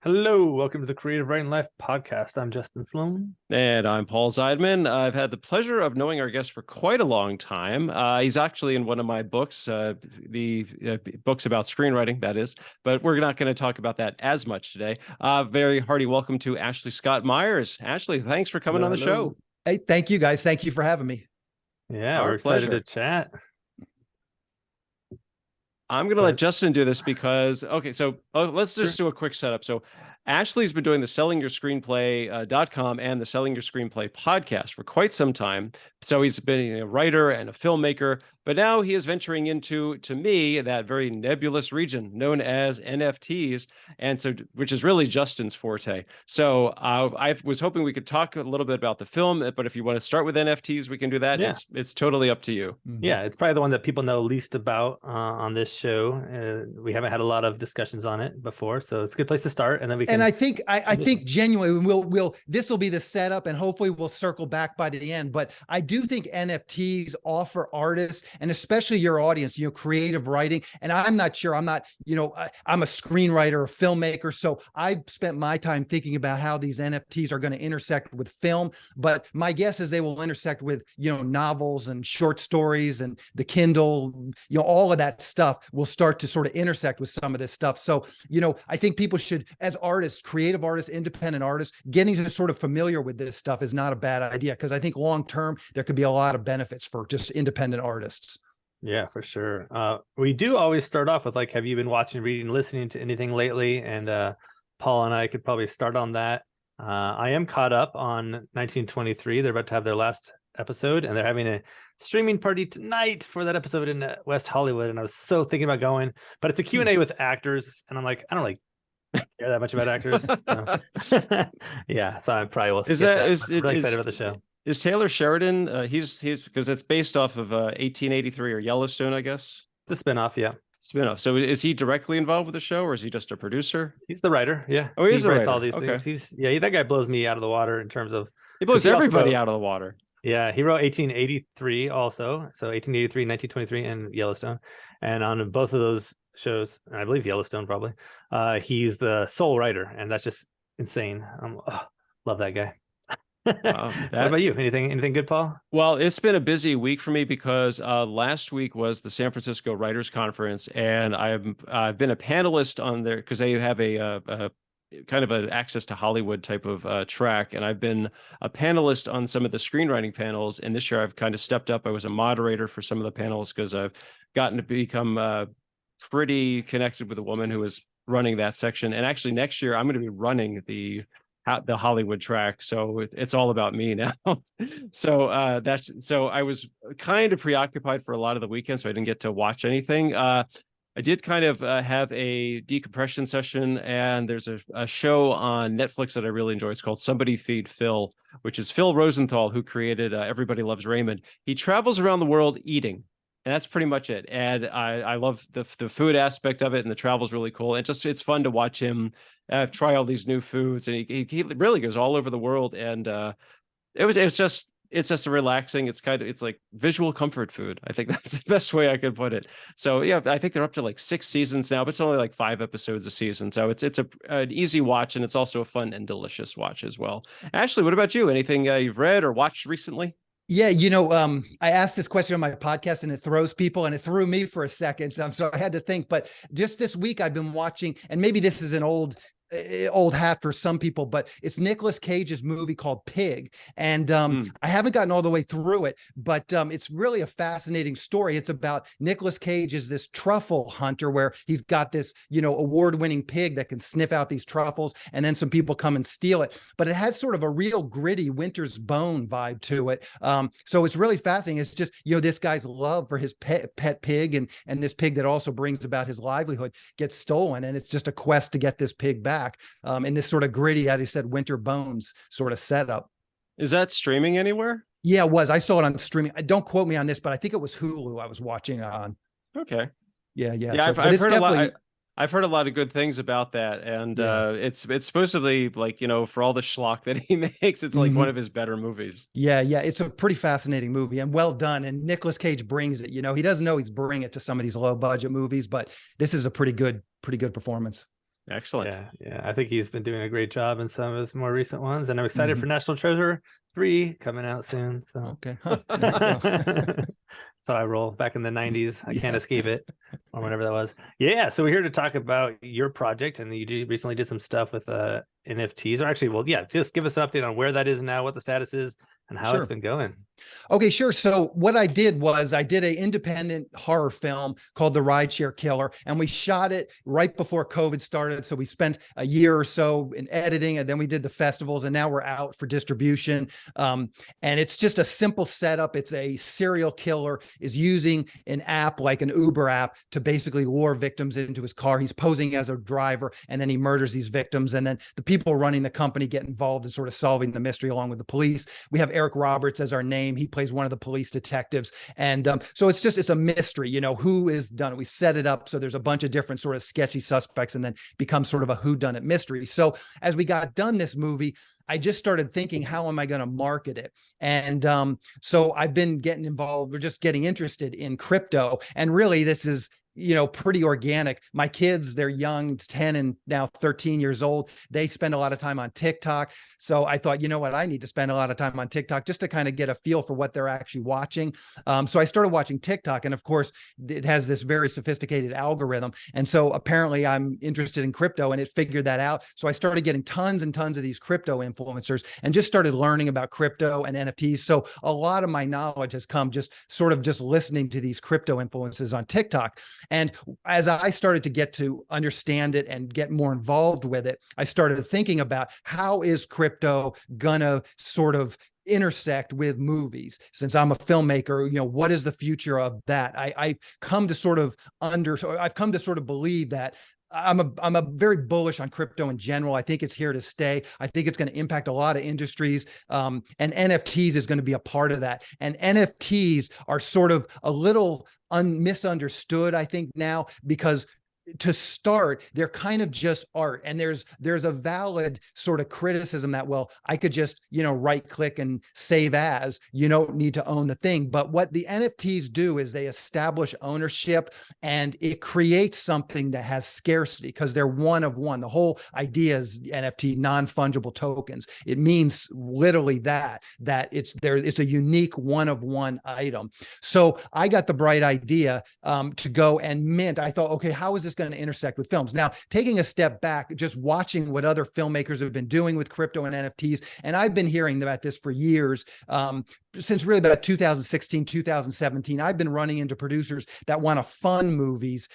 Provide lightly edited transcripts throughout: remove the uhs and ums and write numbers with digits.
Hello, welcome to the Creative Writing Life podcast. I'm Justin Sloan. And I'm Paul Zeidman. I've had the pleasure of knowing our guest for quite a long time. He's actually in one of my books, the books about screenwriting, that is, but we're not going to talk about that as much today. Very hearty welcome to Ashley Scott Meyers. Ashley, thanks for coming on the show. Hey, thank you guys. Thank you for having me. Yeah, we're excited to chat. I'm going to let Justin do this because, okay, so let's just do a quick setup. So Ashley's been doing the sellingyourscreenplay.com and the Selling Your Screenplay podcast for quite some time. So he's been a writer and a filmmaker, but now he is venturing into, to me, that very nebulous region known as NFTs, and so which is really Justin's forte. So I was hoping we could talk a little bit about the film, but if you want to start with NFTs, we can do that. Yeah. It's totally up to you. Yeah, it's probably the one that people know least about on this show. We haven't had a lot of discussions on it before, so it's a good place to start, and then we can. And I think genuinely this will be the setup, and hopefully we'll circle back by the end. But I do think NFTs offer artists, and especially your audience, creative writing. And I'm not sure, I'm a screenwriter, a filmmaker. So I've spent my time thinking about how these NFTs are going to intersect with film. But my guess is they will intersect with, novels and short stories and the Kindle, all of that stuff will start to sort of intersect with some of this stuff. So, I think people should, as artists, creative artists, independent artists, getting to sort of familiar with this stuff is not a bad idea, because I think long-term, there could be a lot of benefits for just independent artists. Yeah, for sure. We do always start off with have you been watching, reading, listening to anything lately? And Paul and I could probably start on that. I am caught up on 1923. They're about to have their last episode, and they're having a streaming party tonight for that episode in West Hollywood. And I was so thinking about going, but it's a Q&A with actors, and I'm like, I don't care that much about actors. So. Yeah, so I probably will. I'm really excited about the show. Is Taylor Sheridan? He's because it's based off of 1883 or Yellowstone, I guess. It's a spinoff, yeah. Spinoff. So is he directly involved with the show, or is he just a producer? He's the writer. Yeah. Oh, he writes all these things. That guy blows me out of the water in terms of. He blows everybody out of the water. Yeah, he wrote 1883 also. So 1883, 1923, and Yellowstone. And on both of those shows, and I believe Yellowstone probably, he's the sole writer, and that's just insane. Love that guy. Wow, what about you? Anything good, Paul? Well, it's been a busy week for me because last week was the San Francisco Writers Conference, and I've been a panelist on there because they have a kind of an access to Hollywood type of track, and I've been a panelist on some of the screenwriting panels. And this year, I've kind of stepped up. I was a moderator for some of the panels because I've gotten to become pretty connected with a woman who is running that section. And actually, next year, I'm going to be running the Hollywood track, so it's all about me now. So I was kind of preoccupied for a lot of the weekend, so I didn't get to watch anything. I did kind of have a decompression session, and there's a show on Netflix that I really enjoy. It's called Somebody Feed Phil, which is Phil Rosenthal, who created Everybody Loves Raymond. He travels around the world eating, and that's pretty much it. And I love the food aspect of it, and the travel's really cool. It's fun to watch him try all these new foods, and he really goes all over the world. And it's just a relaxing. It's like visual comfort food. I think that's the best way I could put it. So yeah, I think they're up to 6 seasons now, but it's only 5 episodes a season. So it's an easy watch, and it's also a fun and delicious watch as well. Ashley, what about you? Anything you've read or watched recently? Yeah, I asked this question on my podcast, and it throws people, and it threw me for a second. So I had to think. But just this week, I've been watching, and maybe this is an old hat for some people, but it's Nicolas Cage's movie called Pig. And I haven't gotten all the way through it, but it's really a fascinating story. It's about Nicolas Cage is this truffle hunter, where he's got this, award-winning pig that can sniff out these truffles, and then some people come and steal it. But it has sort of a real gritty Winter's Bone vibe to it. So it's really fascinating. It's just, this guy's love for his pet pig, and this pig that also brings about his livelihood gets stolen. And it's just a quest to get this pig back. In this sort of gritty, as he said, Winter Bones sort of setup. Is that streaming anywhere? Yeah, it was. I saw it on streaming. Don't quote me on this, but I think it was Hulu I was watching on. Okay. Yeah. So, I've heard a lot. I've heard a lot of good things about that, and it's supposedly for all the schlock that he makes, it's one of his better movies. Yeah, it's a pretty fascinating movie and well done. And Nicolas Cage brings it. He doesn't know he's bringing it to some of these low budget movies, but this is a pretty good performance. Excellent. Yeah. I think he's been doing a great job in some of his more recent ones, and I'm excited Mhm. for National Treasure 3 coming out soon. So Okay. Huh. There you go. that's how I roll back in the 90s. I can't Yeah. escape it, or whatever that was. Yeah. So we're here to talk about your project, and recently did some stuff with NFTs, or actually, well, yeah, just give us an update on where that is now, what the status is, and how it's Sure. been going. Okay, sure. So what I did was I did an independent horror film called The Rideshare Killer, and we shot it right before COVID started. So we spent a year or so in editing, and then we did the festivals, and now we're out for distribution. And it's just a simple setup. It's a serial killer is using an app like an Uber app to basically lure victims into his car. He's posing as a driver, and then he murders these victims. And then the people running the company get involved in sort of solving the mystery along with the police. We have Eric Roberts as our name. He plays one of the police detectives. And so it's a mystery, who is done it. We set it up so there's a bunch of different sort of sketchy suspects, and then becomes sort of a whodunit mystery. So as we got done this movie, I just started thinking, how am I going to market it? And so I've been getting involved. We're just getting interested in crypto. And really, this is pretty organic. My kids, they're young, 10 and now 13 years old. They spend a lot of time on TikTok. So I thought, you know what, I need to spend a lot of time on TikTok just to kind of get a feel for what they're actually watching. So I started watching TikTok, and of course, it has this very sophisticated algorithm. And so apparently I'm interested in crypto, and it figured that out. So I started getting tons and tons of these crypto influencers and just started learning about crypto and NFTs. So a lot of my knowledge has come just listening to these crypto influences on TikTok. And as I started to get to understand it and get more involved with it, I started thinking about, how is crypto gonna sort of intersect with movies? Since I'm a filmmaker, what is the future of that? I've come to sort of believe that I'm a very bullish on crypto in general. I think it's here to stay. I think it's going to impact a lot of industries. And NFTs is going to be a part of that. And NFTs are sort of a little misunderstood, I think, now, because to start, they're kind of just art. And there's a valid sort of criticism that, well, I could just, right click and save as, you don't need to own the thing. But what the NFTs do is they establish ownership, and it creates something that has scarcity because they're one of one. The whole idea is NFT, non-fungible tokens. It means literally that it's a unique one of one item. So I got the bright idea to go and mint. I thought, okay, how is this going to intersect with films? Now, taking a step back, just watching what other filmmakers have been doing with crypto and NFTs, and I've been hearing about this for years, since really about 2016, 2017, I've been running into producers that want to fund movies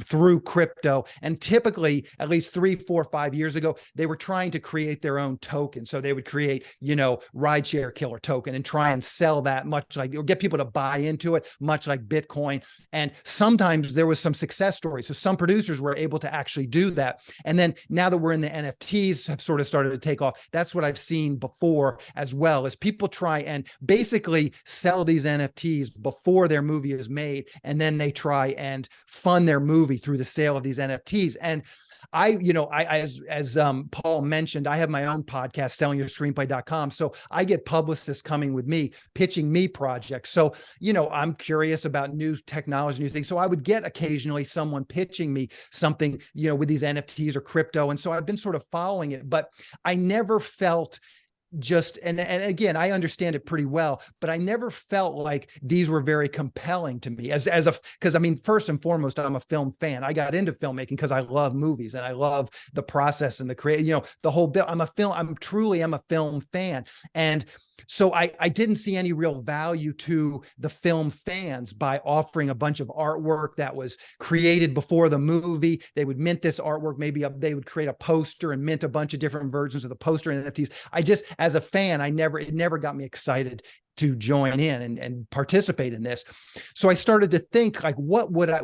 through crypto. And typically, at least 3, 4, 5 years ago, they were trying to create their own token. So they would create, rideshare killer token and try and sell that, much like, or get people to buy into it, much like Bitcoin. And sometimes there was some success stories. So some producers were able to actually do that. And then now that we're in the NFTs have sort of started to take off, that's what I've seen before as well, as people try and basically sell these NFTs before their movie is made, and then they try and fund their movie through the sale of these NFTs. And as Paul mentioned, I have my own podcast, sellingyourscreenplay.com. So I get publicists coming with me, pitching me projects. So, I'm curious about new technology, new things. So I would get occasionally someone pitching me something, with these NFTs or crypto. And so I've been sort of following it, but I never felt and again, I understand it pretty well, but I never felt like these were very compelling to me because I mean, first and foremost, I'm a film fan. I got into filmmaking because I love movies and I love the process and the the whole bit. I'm truly a film fan. And so I didn't see any real value to the film fans by offering a bunch of artwork that was created before the movie. They would mint this artwork. Maybe they would create a poster and mint a bunch of different versions of the poster and NFTs. As a fan, it never got me excited to join in and participate in this. So I started to think, like,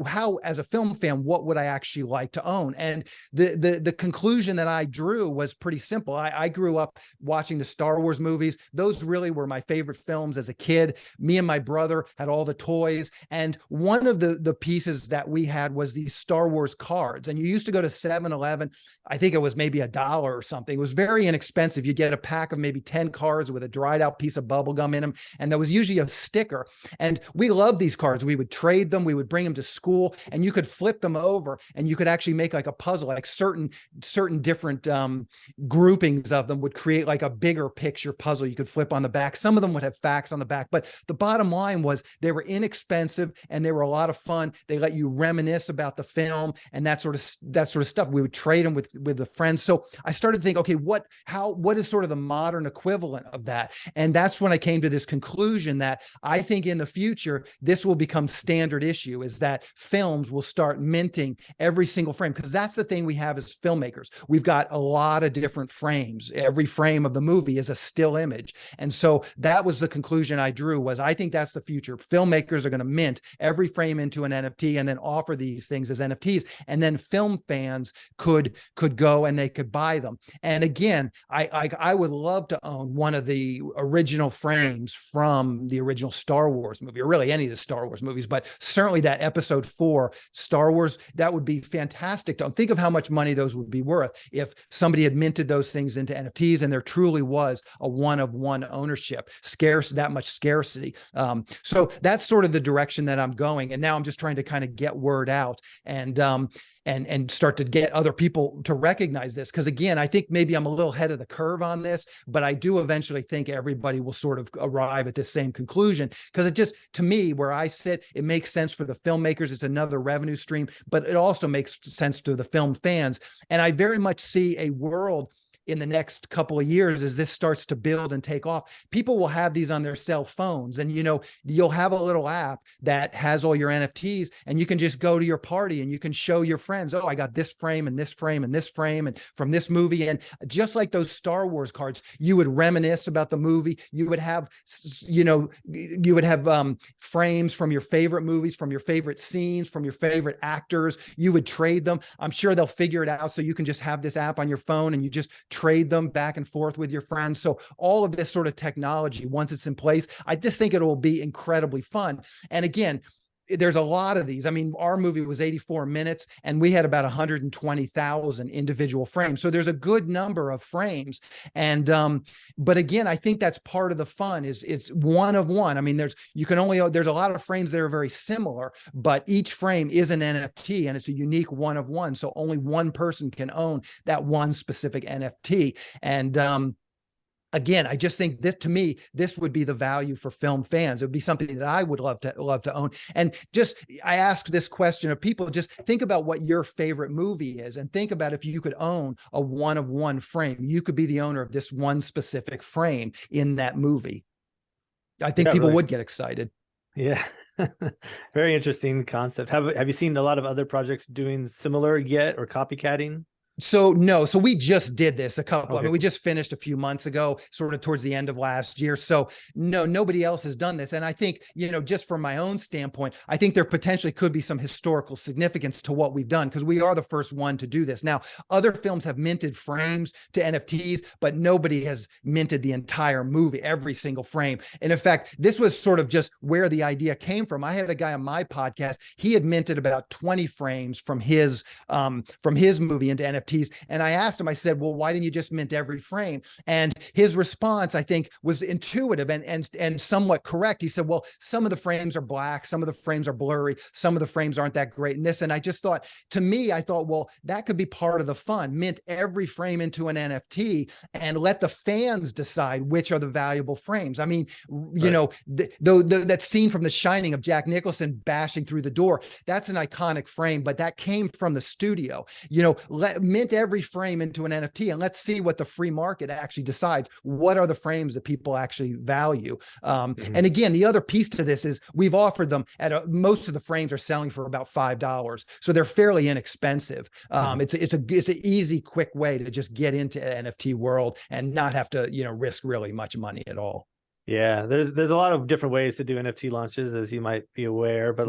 how, as a film fan, what would I actually like to own? And the conclusion that I drew was pretty simple. I grew up watching the Star Wars movies. Those really were my favorite films as a kid. Me and my brother had all the toys. And one of the pieces that we had was these Star Wars cards. And you used to go to 7-Eleven. I think it was maybe $1 or something. It was very inexpensive. You get a pack of maybe 10 cards with a dried out piece of bubble gum in them. And there was usually a sticker. And we loved these cards. We would trade them. We would bring them to school, and you could flip them over and you could actually make like a puzzle, like certain different groupings of them would create like a bigger picture puzzle you could flip on the back. Some of them would have facts on the back, but the bottom line was they were inexpensive and they were a lot of fun. They let you reminisce about the film and that sort of stuff. We would trade them with the friends. So I started to think, okay, what is sort of the modern equivalent of that? And that's when I came to this conclusion that I think in the future, this will become standard issue, is that films will start minting every single frame. Because that's the thing we have as filmmakers. We've got a lot of different frames. Every frame of the movie is a still image. And so that was the conclusion I drew, was I think that's the future. Filmmakers are going to mint every frame into an NFT and then offer these things as NFTs. And then film fans could go and they could buy them. And again, I would love to own one of the original frames from the original Star Wars movie, or really any of the Star Wars movies, but certainly that Episode 4 Star Wars, that would be fantastic. Don't think of how much money those would be worth if somebody had minted those things into NFTs and there truly was a one-of-one ownership, that much scarcity. So that's sort of the direction that I'm going. And now I'm just trying to kind of get word out and start to get other people to recognize this. Because again, I think maybe I'm a little ahead of the curve on this, but I do eventually think everybody will sort of arrive at the same conclusion. Because it just, to me, where I sit, it makes sense for the filmmakers. It's another revenue stream, but it also makes sense to the film fans. And I very much see a world in the next couple of years, as this starts to build and take off, people will have these on their cell phones, and you'll have a little app that has all your NFTs, and you can just go to your party and you can show your friends, oh, I got this frame and this frame and this frame and from this movie. And just like those Star Wars cards, you would reminisce about the movie. You would have frames from your favorite movies, from your favorite scenes, from your favorite actors. You would trade them. I'm sure they'll figure it out so you can just have this app on your phone and you just trade them back and forth with your friends. So all of this sort of technology, once it's in place, I just think it will be incredibly fun. And again, there's a lot of these. I mean, our movie was 84 minutes and we had about 120,000 individual frames. So there's a good number of frames. And, but again, I think that's part of the fun, is it's one of one. I mean, there's a lot of frames that are very similar, but each frame is an NFT and it's a unique one of one. So only one person can own that one specific NFT. And, again, I just think this, to me, this would be the value for film fans. It would be something that I would love to own. And just, I ask this question of people, just think about what your favorite movie is and think about if you could own a one of one frame, you could be the owner of this one specific frame in that movie. I think people would get excited. Yeah. Very interesting concept. Have you seen a lot of other projects doing similar yet, or copycatting? So no, so we just did this a couple. Okay. I mean, we just finished a few months ago, sort of towards the end of last year. So no, nobody else has done this. And I think, just from my own standpoint, I think there potentially could be some historical significance to what we've done, because we are the first one to do this. Now, other films have minted frames to NFTs, but nobody has minted the entire movie, every single frame. And in fact, this was sort of just where the idea came from. I had a guy on my podcast, he had minted about 20 frames from his movie into NFTs. And I asked him, I said, well, why didn't you just mint every frame? And his response, I think, was intuitive and somewhat correct. He said, well, some of the frames are black, some of the frames are blurry, some of the frames aren't that great in this. And I just thought, well, that could be part of the fun. Mint every frame into an NFT and let the fans decide which are the valuable frames. I mean, that scene from The Shining of Jack Nicholson bashing through the door, that's an iconic frame, but that came from the studio. Mint every frame into an NFT and let's see what the free market actually decides. What are the frames that people actually value? And again, the other piece to this is we've offered them most of the frames are selling for about $5. So they're fairly inexpensive. It's an easy, quick way to just get into NFT world and not have to, risk really much money at all. Yeah, there's a lot of different ways to do NFT launches, as you might be aware, but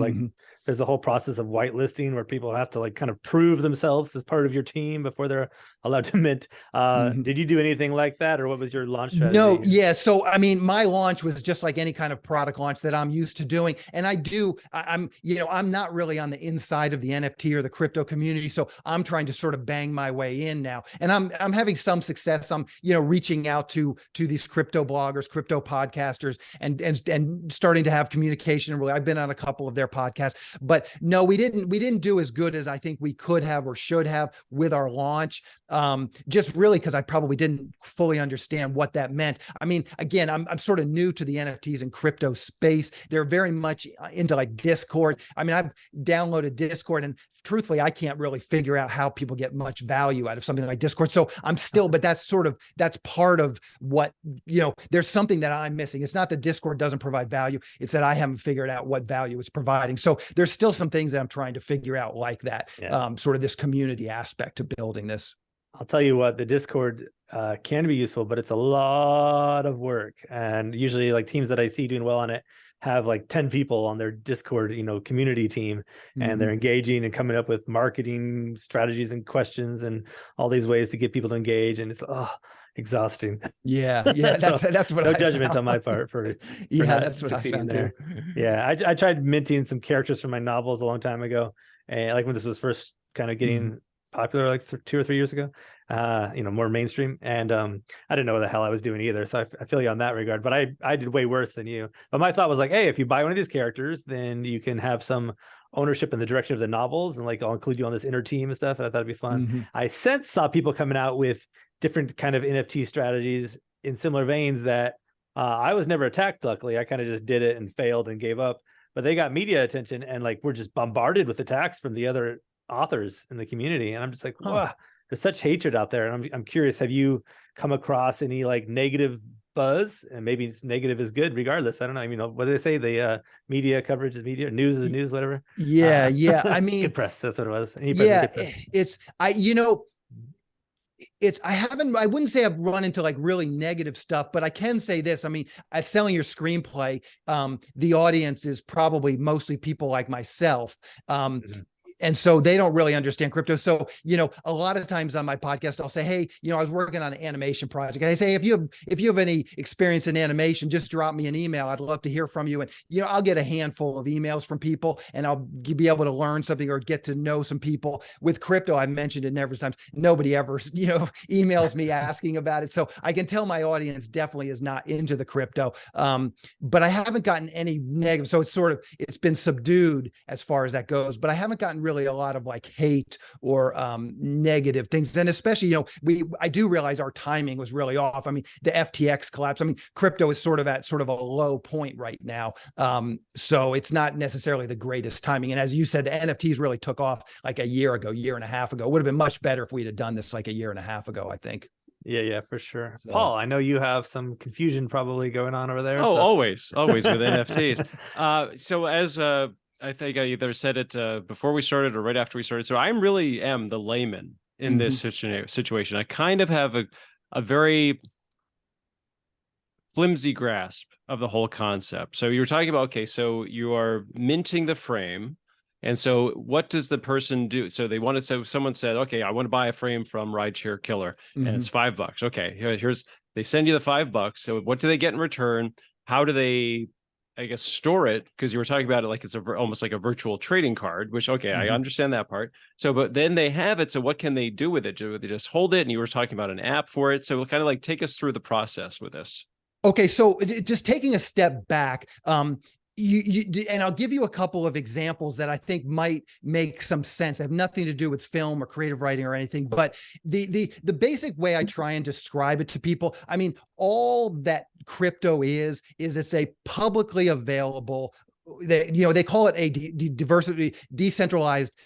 there's the whole process of whitelisting where people have to like kind of prove themselves as part of your team before they're allowed to mint. Did you do anything like that, or what was your launch strategy? No, yeah. So, I mean, my launch was just like any kind of product launch that I'm used to doing. And I'm not really on the inside of the NFT or the crypto community. So I'm trying to sort of bang my way in now. And I'm having some success. I'm, reaching out to these crypto bloggers, crypto podcasters, and starting to have communication. Really, I've been on a couple of their podcasts, but no, we didn't do as good as I think we could have or should have with our launch. Just really because I probably didn't fully understand what that meant. I mean, again, I'm sort of new to the NFTs and crypto space. They're very much into like Discord. I mean, I've downloaded Discord, and truthfully, I can't really figure out how people get much value out of something like Discord. So I'm still, but that's part of what, there's something that I'm missing. It's not that Discord doesn't provide value. It's that I haven't figured out what value it's providing. So there's still some things that I'm trying to figure out like that, sort of this community aspect to building this. I'll tell you what, the Discord can be useful, but it's a lot of work. And usually like teams that I see doing well on it have like 10 people on their Discord, community team, and they're engaging and coming up with marketing strategies and questions and all these ways to get people to engage. And it's exhausting. Yeah. That's what no judgment on my part for that's what I found there. Yeah. I tried minting some characters from my novels a long time ago. And like when this was first kind of getting popular, like 2 or 3 years ago, more mainstream. And I didn't know what the hell I was doing either. So I feel you on that regard, but I did way worse than you. But my thought was like, hey, if you buy one of these characters, then you can have some ownership in the direction of the novels, and like I'll include you on this inner team and stuff. And I thought it'd be fun. I since saw people coming out with different kind of NFT strategies in similar veins that I was never attacked. Luckily, I kind of just did it and failed and gave up. But they got media attention, and like we're just bombarded with attacks from the other authors in the community. And I'm just like, wow, there's such hatred out there. And I'm curious, have you come across any like negative buzz? And maybe it's negative is good regardless. I don't know. I mean, what do they say? The media coverage is media, news is news, whatever. Yeah. I mean, good press. That's what it was. I wouldn't say I've run into like really negative stuff, but I can say this. I mean, as selling your screenplay, the audience is probably mostly people like myself. And so they don't really understand crypto. So, a lot of times on my podcast, I'll say, hey, I was working on an animation project. I say, if you have any experience in animation, just drop me an email. I'd love to hear from you. And, I'll get a handful of emails from people, and I'll be able to learn something or get to know some people. With crypto, I mentioned it numerous times. Nobody ever, emails me asking about it. So I can tell my audience definitely is not into the crypto. But I haven't gotten any negative. So it's been subdued as far as that goes, but I haven't gotten really a lot of like hate or negative things. And especially, I do realize our timing was really off. I mean, the FTX collapse, crypto is sort of at a low point right now. So it's not necessarily the greatest timing. And as you said, the NFTs really took off like a year and a half ago. It would have been much better if we'd have done this like a year and a half ago, I think. Yeah, for sure. So, Paul, I know you have some confusion probably going on over there. Always with NFTs. So as I think I either said it before we started or right after we started. So I really am the layman in this situation. I kind of have a very flimsy grasp of the whole concept. So you're talking about, okay, so you are minting the frame. And so what does the person do? So someone said, okay, I want to buy a frame from Rideshare Killer, and it's $5. Okay, they send you the $5. So what do they get in return? How do they, I guess, store it? Because you were talking about it like it's almost like a virtual trading card, which, okay, I understand that part. So, but then they have it. So what can they do with it? Do they just hold it? And you were talking about an app for it. So kind of like take us through the process with this. Okay. So just taking a step back, and I'll give you a couple of examples that I think might make some sense. They have nothing to do with film or creative writing or anything, but the basic way I try and describe it to people, I mean, all that crypto is it's a publicly available, they call it a decentralized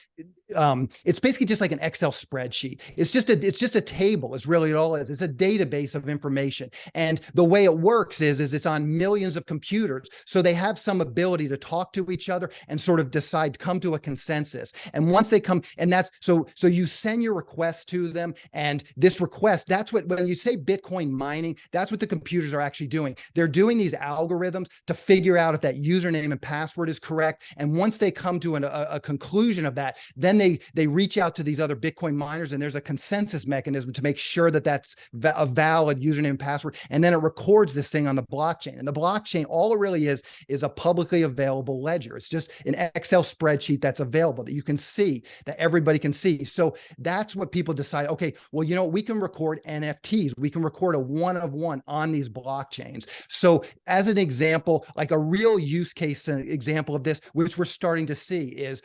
it's basically just like an Excel spreadsheet. It's just a table is really all it is. It's a database of information. And the way it works is it's on millions of computers. So they have some ability to talk to each other and sort of decide, come to a consensus. And once they come, and that's, so you send your request to them, and this request, that's what, when you say Bitcoin mining, that's what the computers are actually doing. They're doing these algorithms to figure out if that username and password is correct. And once they come to a conclusion of that, then they reach out to these other Bitcoin miners, and there's a consensus mechanism to make sure that that's a valid username and password. And then it records this thing on the blockchain. And the blockchain, all it really is a publicly available ledger. It's just an Excel spreadsheet that's available that you can see, that everybody can see. So that's what people decide. Okay, well, you know, we can record NFTs. We can record a one-of-one on these blockchains. So as an example, like a real use case example of this, which we're starting to see, is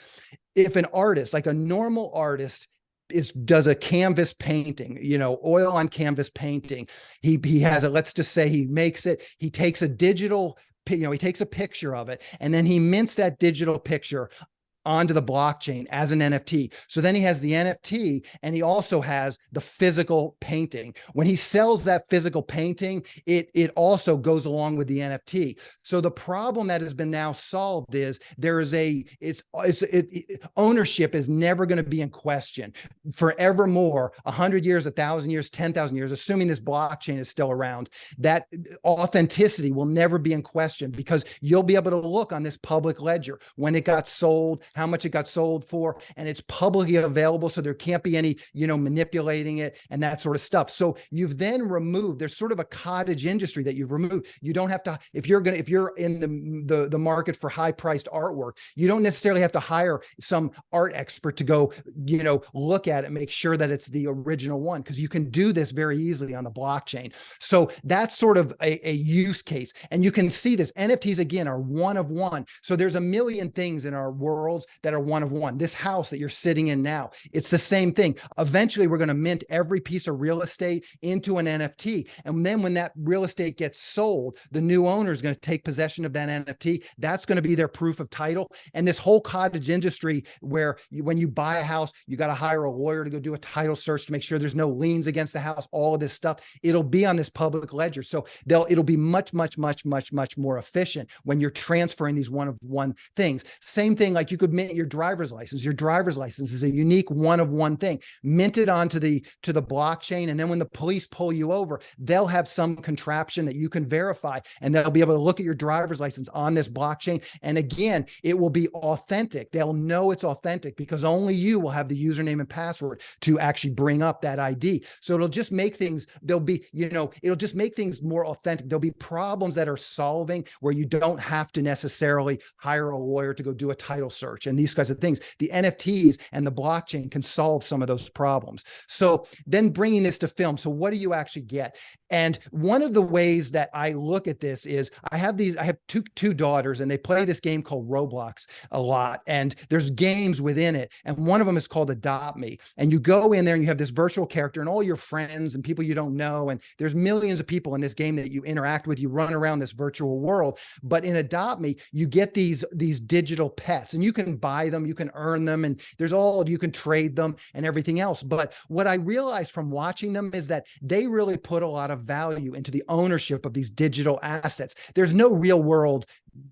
if an artist, like a normal artist, does a canvas painting, you know, oil on canvas painting, he has it, let's just say he makes it, he takes a digital, you know, he takes a picture of it, and then he mints that digital picture onto the blockchain as an NFT. So then he has the NFT, and he also has the physical painting. When he sells that physical painting, it also goes along with the NFT. So the problem that has been now solved is there is ownership is never going to be in question forevermore. 100 years, 1,000 years, 10,000 years, assuming this blockchain is still around, that authenticity will never be in question, because you'll be able to look on this public ledger when it got sold, how much it got sold for, and it's publicly available. So there can't be any, you know, manipulating it and that sort of stuff. So you've then removed, there's sort of a cottage industry that you've removed. You don't have to, if you're in the market for high priced artwork, you don't necessarily have to hire some art expert to go, you know, look at it and make sure that it's the original one, because you can do this very easily on the blockchain. So that's sort of a use case. And you can see this. NFTs, again, are one of one. So there's a million things in our world that are one of one. This house that you're sitting in now, it's the same thing. Eventually, we're going to mint every piece of real estate into an NFT. And then when that real estate gets sold, the new owner is going to take possession of that NFT. That's going to be their proof of title. And this whole cottage industry where when you buy a house, you got to hire a lawyer to go do a title search to make sure there's no liens against the house, all of this stuff, it'll be on this public ledger. So it'll be much more efficient when you're transferring these one of one things. Same thing, like you could mint your driver's license. Your driver's license is a unique one of one thing. Mint it onto the blockchain, and then when the police pull you over, they'll have some contraption that you can verify, and they'll be able to look at your driver's license on this blockchain. And again, it will be authentic. They'll know it's authentic because only you will have the username and password to actually bring up that ID. So it'll just make things, it'll just make things more authentic. There'll be problems that are solving where you don't have to necessarily hire a lawyer to go do a title search and these kinds of things. The NFTs and the blockchain can solve some of those problems. So then bringing this to film. So what do you actually get? And one of the ways that I look at this is I have two daughters, and they play this game called Roblox a lot. And there's games within it. And one of them is called Adopt Me. And you go in there and you have this virtual character and all your friends and people you don't know. And there's millions of people in this game that you interact with. You run around this virtual world. But in Adopt Me, you get these digital pets, and you can buy them, you can earn them, and you can trade them and everything else. But what I realized from watching them is that they really put a lot of value into the ownership of these digital assets. There's no real world,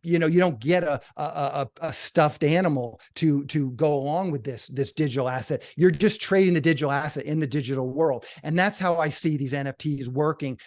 you don't get a stuffed animal to go along with this digital asset. You're just trading the digital asset in the digital world. And that's how I see these NFTs working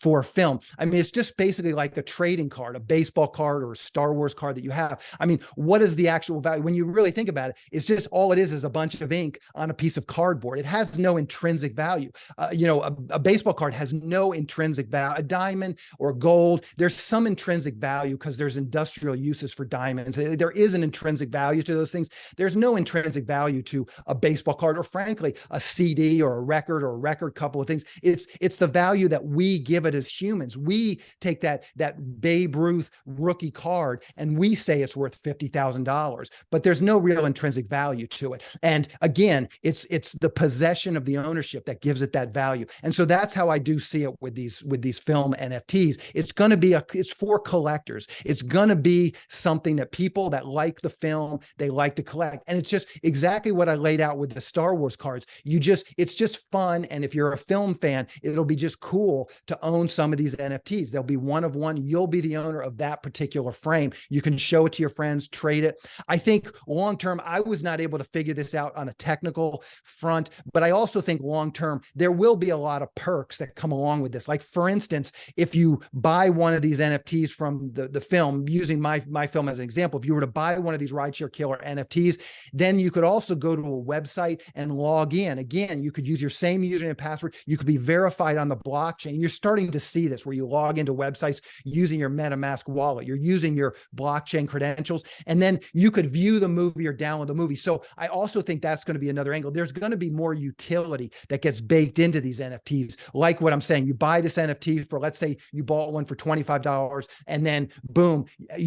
for film. I mean, it's just basically like a trading card, a baseball card or a Star Wars card that you have. I mean, what is the actual value? When you really think about it, it's just all it is a bunch of ink on a piece of cardboard. It has no intrinsic value. A baseball card has no intrinsic value. A diamond or gold, there's some intrinsic value because there's industrial uses for diamonds. There is an intrinsic value to those things. There's no intrinsic value to a baseball card, or frankly, a CD or a record couple of things. It's the value that we give it as humans. We take that Babe Ruth rookie card and we say it's worth $50,000, but there's no real intrinsic value to it. And again, it's the possession of the ownership that gives it that value. And so that's how I do see it with these film NFTs. It's going to be it's for collectors. It's going to be something that people that like the film, they like to collect. And it's just exactly what I laid out with the Star Wars cards. It's just fun. And if you're a film fan, it'll be just cool to own some of these NFTs. They'll be one of one. You'll be the owner of that particular frame. You can show it to your friends, trade it. I think long-term, I was not able to figure this out on a technical front, but I also think long-term, there will be a lot of perks that come along with this. Like, for instance, if you buy one of these NFTs from the film, using my film as an example, if you were to buy one of these Rideshare Killer NFTs, then you could also go to a website and log in. Again, you could use your same username and password. You could be verified on the blockchain. You're starting to see this where you log into websites using your MetaMask wallet. You're using your blockchain credentials, and then you could view the movie or download the movie. So I also think that's going to be another angle. There's going to be more utility that gets baked into these NFTs. Like what I'm saying, you buy this NFT for, let's say you bought one for $25, and then boom,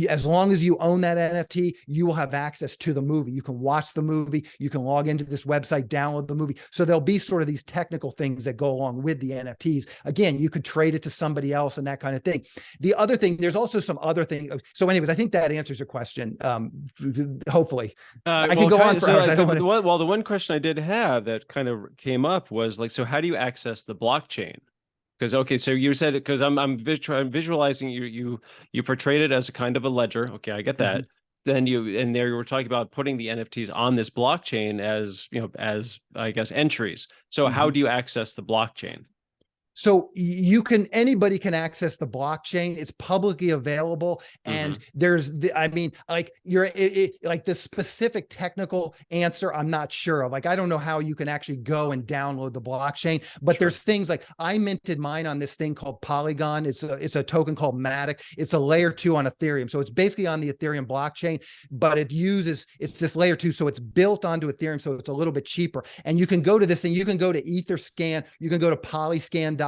as long as you own that NFT, you will have access to the movie. You can watch the movie. You can log into this website, download the movie. So there'll be sort of these technical things that go along with the NFTs. Again, you could trade it to somebody else and that kind of thing. The other thing, there's also some other thing. So anyways, I think that answers your question. Hopefully. I could go on for hours. The one question I did have that kind of came up was like, so how do you access the blockchain? Because, okay, so you said it, because I'm visualizing you portrayed it as a kind of a ledger. Okay, I get that. Then you were talking about putting the NFTs on this blockchain as, as I guess entries. So how do you access the blockchain? So anybody can access the blockchain. It's publicly available. And there's like the specific technical answer, I'm not sure of. Like, I don't know how you can actually go and download the blockchain, but there's things like, I minted mine on this thing called Polygon. It's a token called Matic. It's a layer 2 on Ethereum. So it's basically on the Ethereum blockchain, but it's this layer 2. So it's built onto Ethereum. So it's a little bit cheaper. And you can go to this thing. You can go to Etherscan. You can go to Polyscan.com,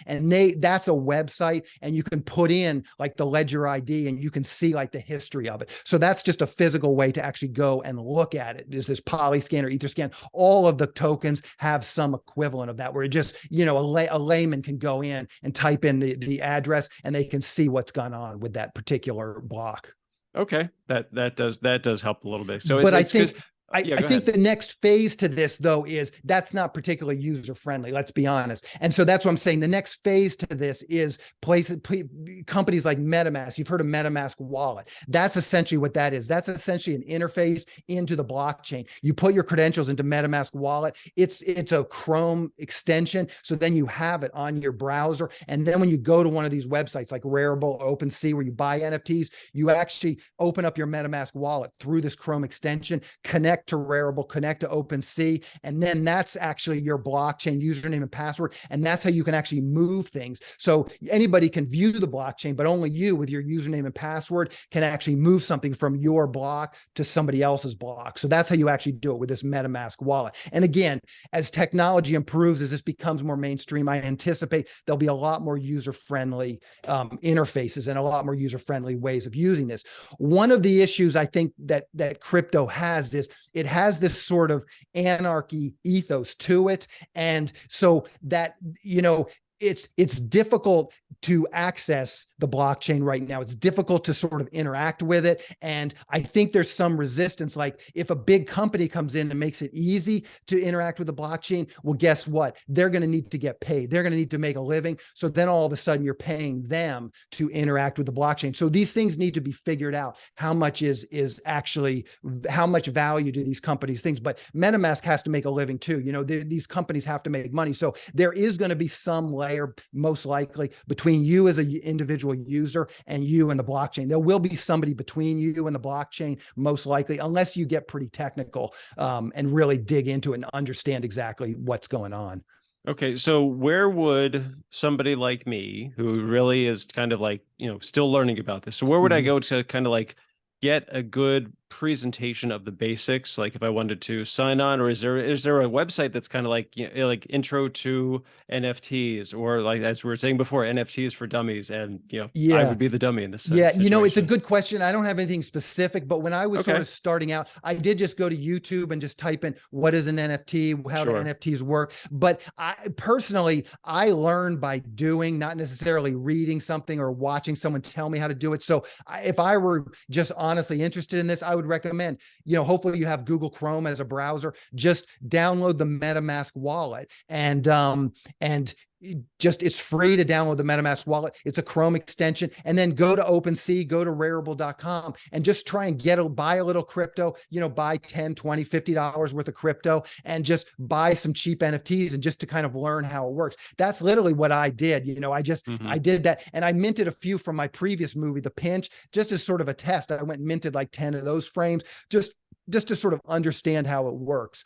and that's a website, and you can put in like the ledger ID, and you can see like the history of it. So that's just a physical way to actually go and look at it. Is this Polyscan or Etherscan? All of the tokens have some equivalent of that, where it just, a layman can go in and type in the address, and they can see what's gone on with that particular block. Okay, that does help a little bit. So, but I think the next phase to this, though, is that's not particularly user-friendly, let's be honest. And so that's what I'm saying. The next phase to this is companies like MetaMask. You've heard of MetaMask wallet. That's essentially what that is. That's essentially an interface into the blockchain. You put your credentials into MetaMask wallet. It's a Chrome extension. So then you have it on your browser. And then when you go to one of these websites like Rarible or OpenSea, where you buy NFTs, you actually open up your MetaMask wallet through this Chrome extension, connect to Rarible, connect to OpenSea, and then that's actually your blockchain username and password, and that's how you can actually move things. So anybody can view the blockchain, but only you with your username and password can actually move something from your block to somebody else's block. So that's how you actually do it with this MetaMask wallet. And again, as technology improves, as this becomes more mainstream, I anticipate there'll be a lot more user-friendly interfaces and a lot more user-friendly ways of using this. One of the issues I think that crypto has is it has this sort of anarchy ethos to it. And so that, it's difficult to access the blockchain right now. It's difficult to sort of interact with it. And I think there's some resistance. Like, if a big company comes in and makes it easy to interact with the blockchain, well, guess what? They're going to need to get paid. They're going to need to make a living. So then all of a sudden you're paying them to interact with the blockchain. So these things need to be figured out. How much is actually, how much value do these companies things? But MetaMask has to make a living too. These companies have to make money. So there is going to be some layer, most likely, between you as an individual user and you and the blockchain. There will be somebody between you and the blockchain, most likely, unless you get pretty technical and really dig into it and understand exactly what's going on. Okay, so where would somebody like me, who really is kind of like, still learning about this, so where would I go to kind of like get a good presentation of the basics, like if I wanted to sign on, or is there a website that's kind of like, like intro to NFTs, or like, as we were saying before, NFTs for dummies, and I would be the dummy in this situation. It's a situation. good question. I don't have anything specific, but when I was sort of starting out, I did just go to YouTube and just type in what is an NFT, how do NFTs work. But I personally, I learned by doing, not necessarily reading something or watching someone tell me how to do it. So if I were just honestly interested in this, I would recommend, hopefully you have Google Chrome as a browser, just download the MetaMask wallet, and it's free to download the MetaMask wallet. It's a Chrome extension, and then go to OpenSea, go to Rarible.com, and just try and buy a little crypto, buy $10, $20, $50 worth of crypto, and just buy some cheap NFTs, and just to kind of learn how it works. That's literally what I did. I did that, and I minted a few from my previous movie, The Pinch, just as sort of a test. I went and minted like 10 of those frames, just to sort of understand how it works.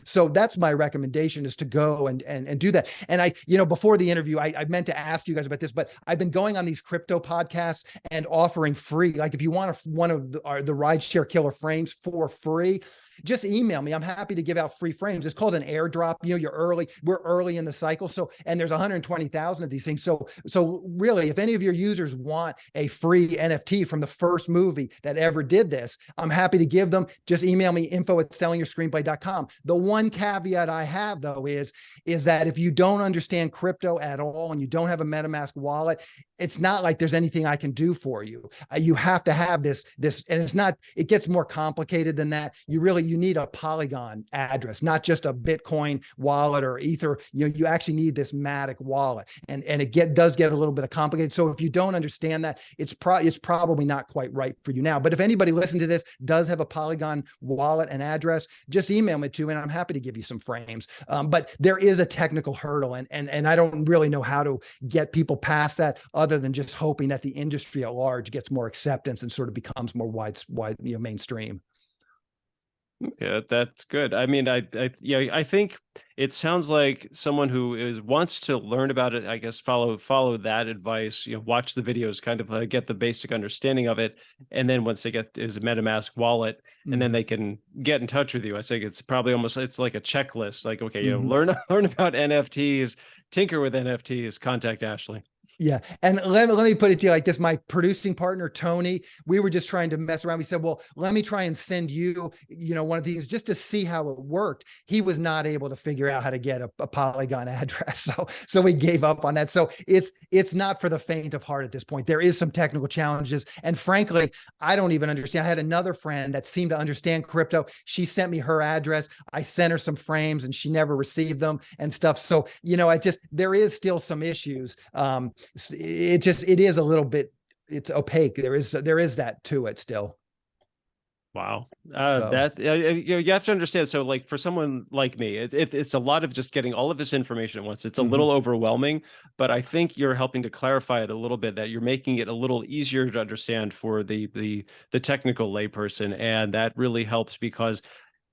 So that's my recommendation, is to go and do that. And I, before the interview, I meant to ask you guys about this, but I've been going on these crypto podcasts and offering free, like if you want one of the rideshare killer frames for free, just email me. I'm happy to give out free frames. It's called an airdrop. We're early in the cycle. So, and there's 120,000 of these things. So really, if any of your users want a free NFT from the first movie that ever did this, I'm happy to give them. Just email me, info@sellingyourscreenplay.com. The one caveat I have, though, is that if you don't understand crypto at all and you don't have a MetaMask wallet, it's not like there's anything I can do for you. You have to have this, and it gets more complicated than that. You need a Polygon address, not just a Bitcoin wallet or Ether. You actually need this Matic wallet, and it does get a little bit complicated. So if you don't understand that, it's probably not quite right for you now. But if anybody listening to this does have a Polygon wallet and address, just email me to, and I'm happy to give you some frames. But there is a technical hurdle, and I don't really know how to get people past that, other than just hoping that the industry at large gets more acceptance and sort of becomes more wide, mainstream. Yeah, that's good. I mean, I think it sounds like someone who wants to learn about it, I guess, follow that advice, watch the videos, kind of get the basic understanding of it. And then once they get his MetaMask wallet, and then they can get in touch with you. I think it's probably it's like a checklist, like, okay, learn about NFTs, tinker with NFTs, contact Ashley. Yeah. And let me put it to you like this. My producing partner, Tony, we were just trying to mess around. We said, well, let me try and send you, one of these just to see how it worked. He was not able to figure out how to get a Polygon address. So we gave up on that. So it's not for the faint of heart at this point. There is some technical challenges. And frankly, I don't even understand. I had another friend that seemed to understand crypto. She sent me her address. I sent her some frames and she never received them and stuff. So, there is still some issues. It is a little bit, it's opaque. There is that to it still. Wow. That you have to understand. So like for someone like me, it's a lot of just getting all of this information at once. It's a little overwhelming, but I think you're helping to clarify it a little bit, that you're making it a little easier to understand for the technical layperson. And that really helps, because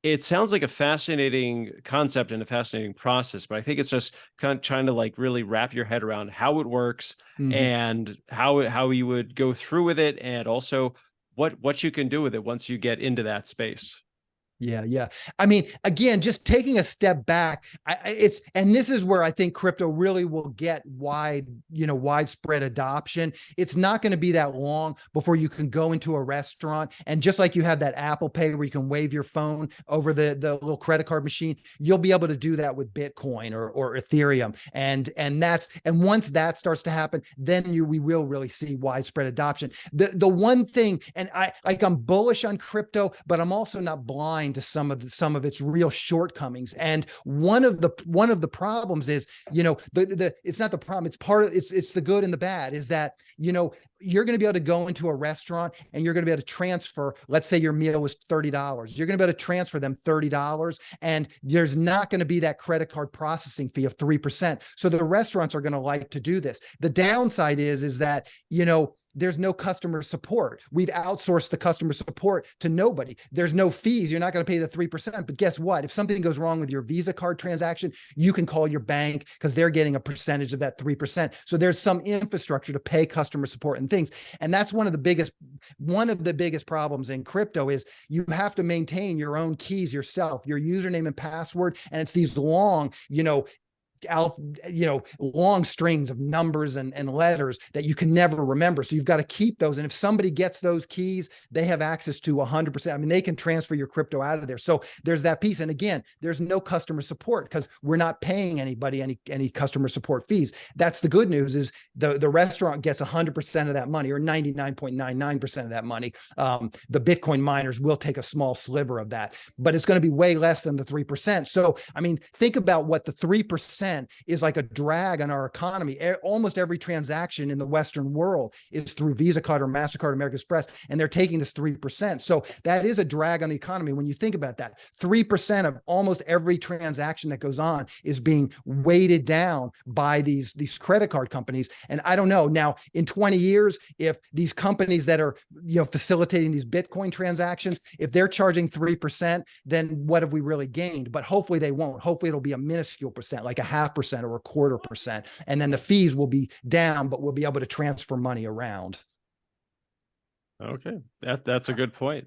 it sounds like a fascinating concept and a fascinating process, but I think it's just kind of trying to like really wrap your head around how it works and how you would go through with it, and also what you can do with it once you get into that space. Yeah. I mean, again, just taking a step back, and this is where I think crypto really will get widespread adoption. It's not going to be that long before you can go into a restaurant, and just like you have that Apple Pay where you can wave your phone over the little credit card machine, you'll be able to do that with Bitcoin or Ethereum. And once that starts to happen, then we will really see widespread adoption. The one thing, and I'm bullish on crypto, but I'm also not blind to some of its real shortcomings. And one of the problems is, it's not the problem, it's the good and the bad, is that, you're going to be able to go into a restaurant and you're going to be able to transfer, let's say your meal was $30. You're going to be able to transfer them $30, and there's not going to be that credit card processing fee of 3%. So the restaurants are going to like to do this. The downside is that, there's no customer support. We've outsourced the customer support to nobody. There's no fees. You're not going to pay the 3%. But guess what? If something goes wrong with your Visa card transaction, you can call your bank because they're getting a percentage of that 3%. So there's some infrastructure to pay customer support and things. And that's one of the biggest problems in crypto is you have to maintain your own keys yourself, your username and password. And it's these long, long strings of numbers and letters that you can never remember. So you've got to keep those. And if somebody gets those keys, they have access to 100%. I mean, they can transfer your crypto out of there. So there's that piece. And again, there's no customer support because we're not paying anybody any customer support fees. That's the good news is the restaurant gets 100% of that money or 99.99% of that money. The Bitcoin miners will take a small sliver of that, but it's going to be way less than the 3%. So, I mean, think about what the 3% is like a drag on our economy. Almost every transaction in the Western world is through Visa card or MasterCard, American Express, and they're taking this 3%. So that is a drag on the economy. When you think about that, 3% of almost every transaction that goes on is being weighted down by these credit card companies. And I don't know now in 20 years, if these companies that are, facilitating these Bitcoin transactions, if they're charging 3%, then what have we really gained? But hopefully they won't. Hopefully it'll be a minuscule percent, like a 0.5% or a 0.25%. And then the fees will be down, but we'll be able to transfer money around. Okay. That's a good point.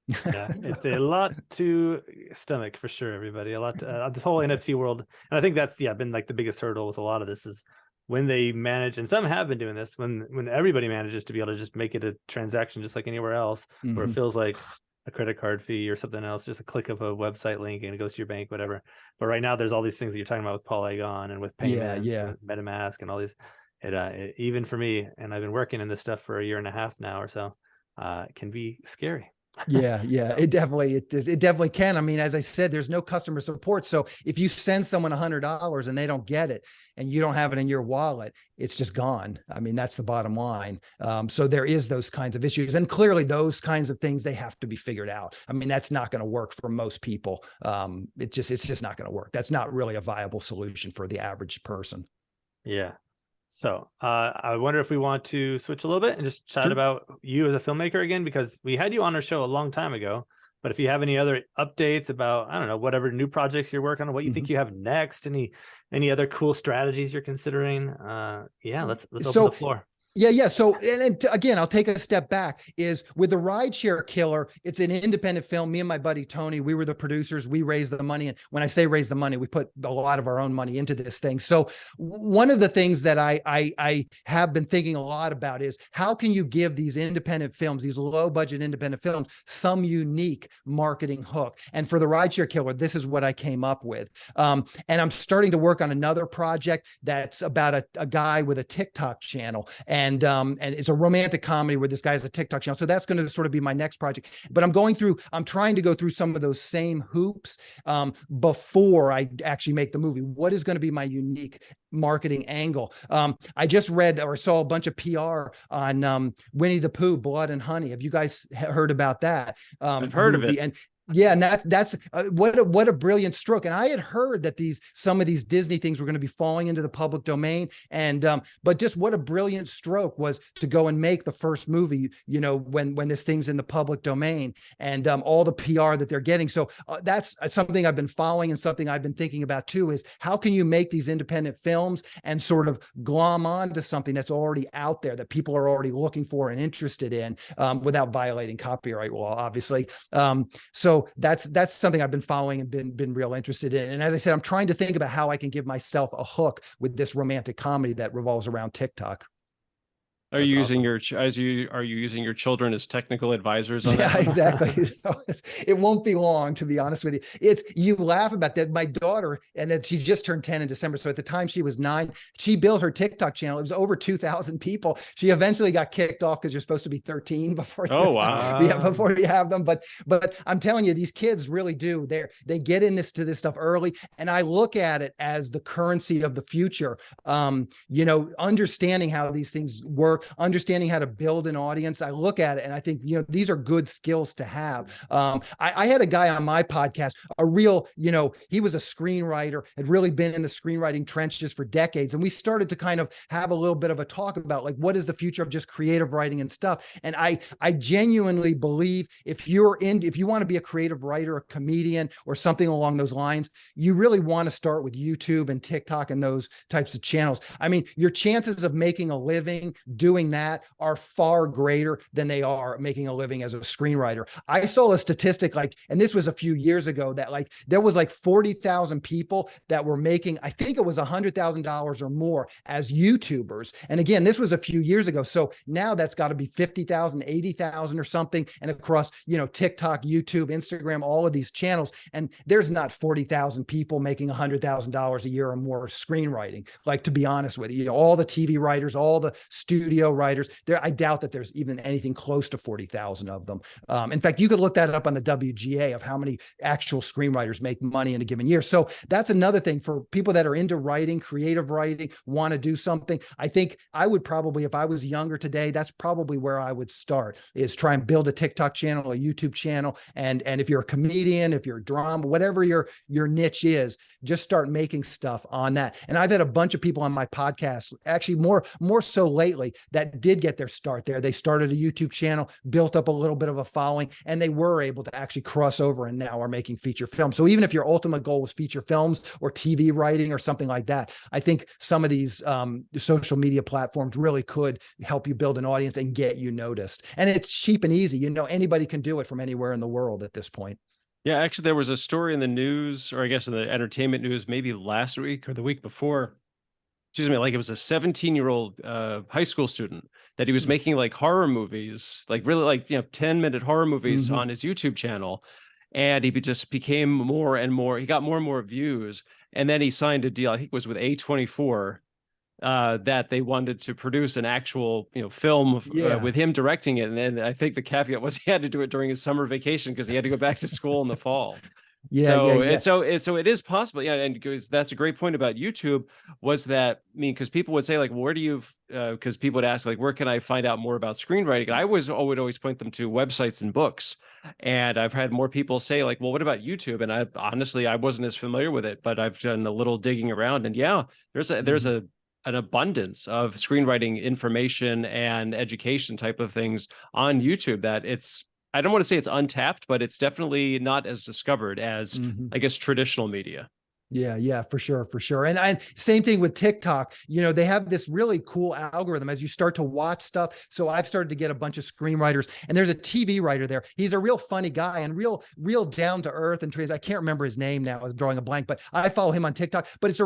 Yeah, it's a lot to stomach for sure, everybody. A lot to, this whole NFT world. And I think that's, been like the biggest hurdle with a lot of this is when they manage, and some have been doing this, when everybody manages to be able to just make it a transaction just like anywhere else, where it feels like a credit card fee or something else, just a click of a website link and it goes to your bank, whatever. But right now there's all these things that you're talking about with Polygon and with payments, and MetaMask and all these. It even for me, and I've been working in this stuff for 1.5 years now or so, it can be scary. Yeah, it definitely can. I mean, as I said, there's no customer support. So if you send someone $100 and they don't get it and you don't have it in your wallet, it's just gone. I mean, that's the bottom line. So there is those kinds of issues, and clearly those kinds of things, they have to be figured out. I mean, that's not going to work for most people. It's just not going to work. That's not really a viable solution for the average person. Yeah. So I wonder if we want to switch a little bit and just chat about you as a filmmaker again, because we had you on our show a long time ago. But if you have any other updates about, I don't know, whatever new projects you're working on, what you think you have next, any other cool strategies you're considering, let's open the floor. Yeah. So, and again, I'll take a step back. Is with the Rideshare Killer, it's an independent film. Me and my buddy Tony, we were the producers. We raised the money, and when I say raise the money, we put a lot of our own money into this thing. So, one of the things that I have been thinking a lot about is how can you give these independent films, these low budget independent films, some unique marketing hook? And for the Rideshare Killer, this is what I came up with. And I'm starting to work on another project that's about a guy with a TikTok channel. And it's a romantic comedy where this guy has a TikTok channel. So that's going to sort of be my next project. But I'm trying to go through some of those same hoops before I actually make the movie. What is going to be my unique marketing angle? I just read or saw a bunch of PR on Winnie the Pooh, Blood and Honey. Have you guys heard about that? I've heard of it. And yeah, and that's what a brilliant stroke. And I had heard that some of these Disney things were going to be falling into the public domain, and but just what a brilliant stroke was to go and make the first movie, when this thing's in the public domain, and all the PR that they're getting. So that's something I've been following, and something I've been thinking about too, is how can you make these independent films and sort of glom onto something that's already out there that people are already looking for and interested in, without violating copyright law, obviously. So that's something I've been following and been real interested in. And as I said, I'm trying to think about how I can give myself a hook with this romantic comedy that revolves around TikTok. Are you using your children as technical advisors on that? Yeah, exactly. It won't be long, to be honest with you. You laugh about that. My daughter, and then she just turned 10 in December. So at the time she was 9, she built her TikTok channel. It was over 2,000 people. She eventually got kicked off because you're supposed to be 13 before. Before you have them. But I'm telling you, these kids really do. They get to this stuff early, and I look at it as the currency of the future. Understanding how these things work work, understanding how to build an audience. I look at it and I think, these are good skills to have. I had a guy on my podcast, a real, he was a screenwriter, had really been in the screenwriting trenches for decades. And we started to kind of have a little bit of a talk about like, what is the future of just creative writing and stuff. And I genuinely believe if you want to be a creative writer, a comedian, or something along those lines, you really want to start with YouTube and TikTok and those types of channels. I mean, your chances of making a living doing that are far greater than they are making a living as a screenwriter. I saw a statistic and this was a few years ago, that there was 40,000 people that were making, I think it was $100,000 or more as YouTubers. And again, this was a few years ago. So now that's got to be 50,000, 80,000 or something. And across, TikTok, YouTube, Instagram, all of these channels. And there's not 40,000 people making $100,000 a year or more screenwriting. To be honest with you, all the TV writers, all the studio writers I doubt that there's even anything close to 40,000 of them. In fact, you could look that up on the WGA of how many actual screenwriters make money in a given year. So that's another thing for people that are into writing, creative writing, want to do something. I think I would probably, if I was younger today, that's probably where I would start, is try and build a TikTok channel, a YouTube channel. And if you're a comedian, if you're a drama, whatever your niche is, just start making stuff on that. And I've had a bunch of people on my podcast, actually more so lately, that did get their start there. They started a YouTube channel, built up a little bit of a following, and they were able to actually cross over and now are making feature films. So even if your ultimate goal was feature films or TV writing or something like that, I think some of these social media platforms really could help you build an audience and get you noticed. And it's cheap and easy. Anybody can do it from anywhere in the world at this point. Yeah, actually, there was a story in the news, or I guess in the entertainment news, maybe last week or the week before. Excuse me, it was a 17-year-old high school student that he was making horror movies, really 10-minute horror movies on his YouTube channel. And he just became more and more, he got more and more views. And then he signed a deal, I think it was with A24, that they wanted to produce an actual, film with him directing it. And then I think the caveat was he had to do it during his summer vacation because he had to go back to school in the fall. So it is possible. Yeah. And that's a great point about YouTube, was that, because people would say where do you, because people would ask where can I find out more about screenwriting? And I would always point them to websites and books. And I've had more people say well, what about YouTube? And I honestly wasn't as familiar with it, but I've done a little digging around, and there's an abundance of screenwriting information and education type of things on YouTube that I don't want to say it's untapped, but it's definitely not as discovered as, I guess, traditional media. Yeah, for sure. And same thing with TikTok. They have this really cool algorithm as you start to watch stuff. So I've started to get a bunch of screenwriters, and there's a TV writer there. He's a real funny guy and real down to earth and I can't remember his name now. I was drawing a blank, but I follow him on TikTok. But it's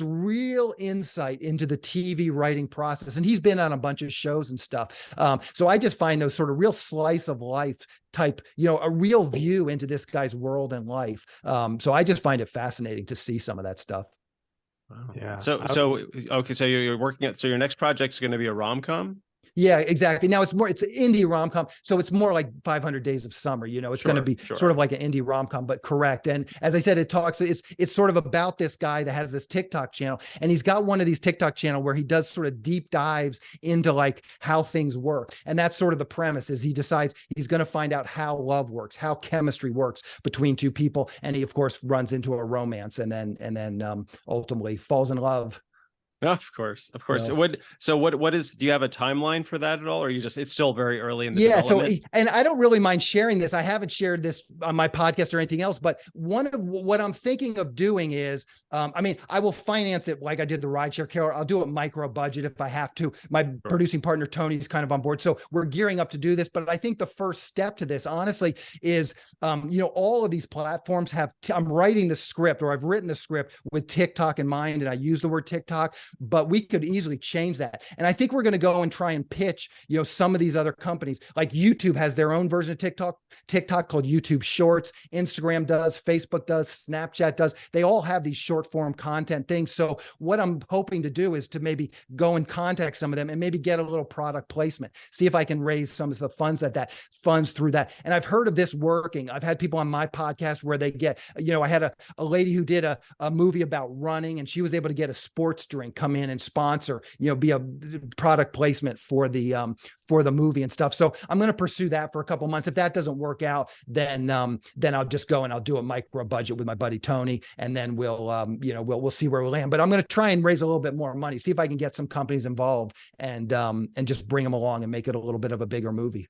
real insight into the TV writing process, and he's been on a bunch of shows and stuff. So I just find those sort of real slice of life type, a real view into this guy's world and life. So I just find it fascinating to see some of that stuff. Wow. Yeah. So okay. So you're working at, so your next project is going to be a rom-com? Yeah, exactly. Now it's an indie rom-com. So it's more like 500 Days of Summer, it's going to be sort of like an indie rom-com, but correct. And as I said, it's sort of about this guy that has this TikTok channel, and he's got one of these TikTok channel where he does sort of deep dives into how things work. And that's sort of the premise, is he decides he's going to find out how love works, how chemistry works between two people. And he of course runs into a romance and then ultimately falls in love. Of course. Yeah. What is, do you have a timeline for that at all? Or it's still very early in the development? So, and I don't really mind sharing this. I haven't shared this on my podcast or anything else, but one of what I'm thinking of doing is, I will finance it like I did the rideshare care. I'll do a micro budget if I have to. My producing partner, Tony, is kind of on board. So we're gearing up to do this, but I think the first step to this, honestly, is, all of these platforms I'm writing the script, or I've written the script with TikTok in mind, and I use the word TikTok, but we could easily change that. And I think we're going to go and try and pitch, some of these other companies. Like YouTube has their own version of TikTok called YouTube Shorts. Instagram does, Facebook does, Snapchat does. They all have these short form content things. So what I'm hoping to do is to maybe go and contact some of them and maybe get a little product placement, see if I can raise some of the funds funds through that. And I've heard of this working. I've had people on my podcast where they get, I had a lady who did a movie about running, and she was able to get a sports drink come in and sponsor, be a product placement for the movie and stuff. So I'm going to pursue that for a couple months. If that doesn't work out, then I'll just go and I'll do a micro budget with my buddy Tony, and then we'll see where we land. But I'm going to try and raise a little bit more money, see if I can get some companies involved, and just bring them along and make it a little bit of a bigger movie.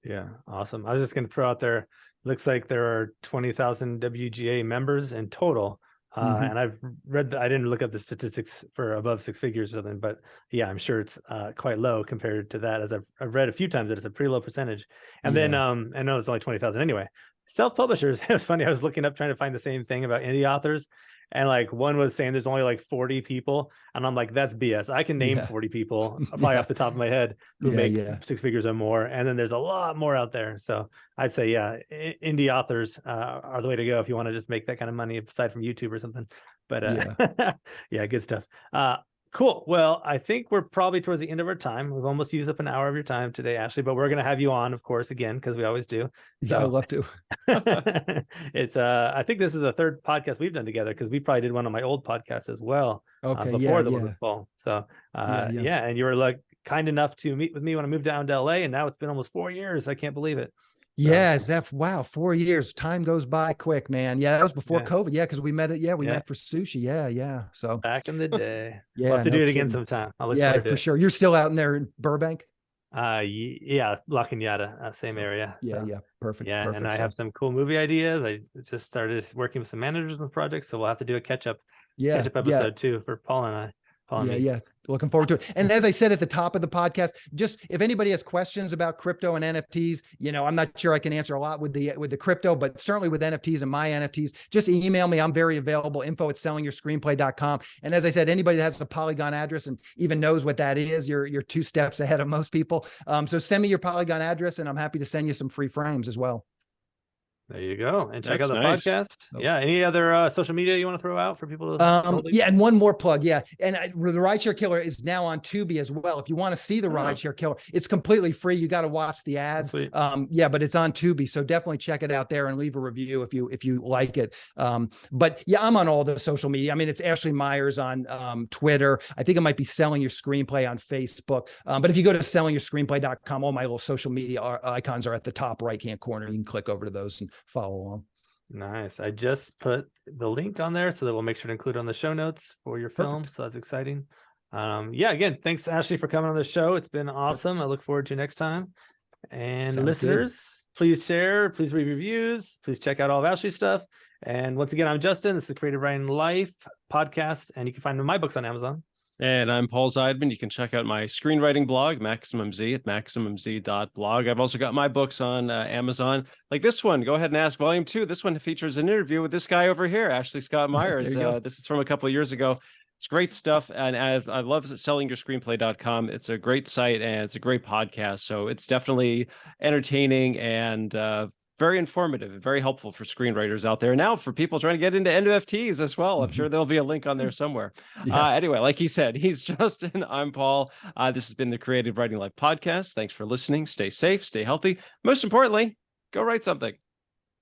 Yeah, awesome. I was just going to throw out there, looks like there are 20,000 WGA members in total. And I've read that, I didn't look up the statistics for above six figures or something, but yeah, I'm sure it's quite low compared to that, as I've read a few times that it's a pretty low percentage. And then I know it's only 20,000 anyway. Self-publishers, it was funny, I was looking up trying to find the same thing about indie authors, and like one was saying there's only like 40 people, and I'm like, that's BS. I can name 40 people probably off the top of my head who make six figures or more, and then there's a lot more out there. So I'd say indie authors are the way to go if you want to just make that kind of money aside from YouTube or something. But yeah, good stuff. Cool. Well, I think we're probably towards the end of our time. We've almost used up an hour of your time today, Ashley, but we're going to have you on, of course, again, because we always do. So I'd love to. It's I think this is the third podcast we've done together, because we probably did one on my old podcast as well. Before the Book of Fall. So and you were like kind enough to meet with me when I moved down to LA, and now it's been almost 4 years. I can't believe it. Wow, 4 years. Time goes by quick, man. Yeah, that was before COVID. Yeah, because we met met for sushi. Yeah. So back in the day. We'll have to do it again sometime. I'll look forward to for sure. You're still out in there in Burbank? La Cañada, same area. Perfect. Yeah, and I have some cool movie ideas. I just started working with some managers on projects, so we'll have to do a catch-up episode too for Paul and I. Looking forward to it. And as I said at the top of the podcast, just if anybody has questions about crypto and NFTs, I'm not sure I can answer a lot with the crypto, but certainly with NFTs and my NFTs, just email me. I'm very available. info@sellingyourscreenplay.com. And as I said, anybody that has a Polygon address and even knows what that is, you're 2 steps ahead of most people. So send me your Polygon address, and I'm happy to send you some free frames as well. There you go. And check out the podcast. Yeah. Any other social media you want to throw out for people to and one more plug. And the Rideshare Killer is now on Tubi as well. If you want to see the Rideshare Killer, it's completely free. You got to watch the ads. But it's on Tubi. So definitely check it out there and leave a review if you like it. But I'm on all the social media. I mean, it's Ashley Meyers on Twitter. I think it might be Selling Your Screenplay on Facebook. But if you go to sellingyourscreenplay.com, all my little social media icons are at the top right-hand corner. You can click over to those and follow along. Nice. I just put the link on there so that we'll make sure to include it on the show notes for your film. So that's exciting. Again, thanks Ashley for coming on the show. It's been awesome. I look forward to next time. And listeners, please share, please read reviews, please check out all of Ashley's stuff. And once again, I'm Justin. This is the Creative Writing Life podcast, and you can find my books on Amazon. And I'm Paul Zeidman. You can check out my screenwriting blog, Maximum Z, at maximumz.blog. I've also got my books on Amazon, like this one. Go ahead and ask Volume 2. This one features an interview with this guy over here, Ashley Scott Meyers. This is from a couple of years ago. It's great stuff. And I love sellingyourscreenplay.com. It's a great site and it's a great podcast. So it's definitely entertaining and very informative, very helpful for screenwriters out there. Now for people trying to get into NFTs as well. I'm sure there'll be a link on there somewhere. Anyway, like he said, he's Justin. I'm Paul. This has been the Creative Writing Life podcast. Thanks for listening. Stay safe, stay healthy. Most importantly, go write something.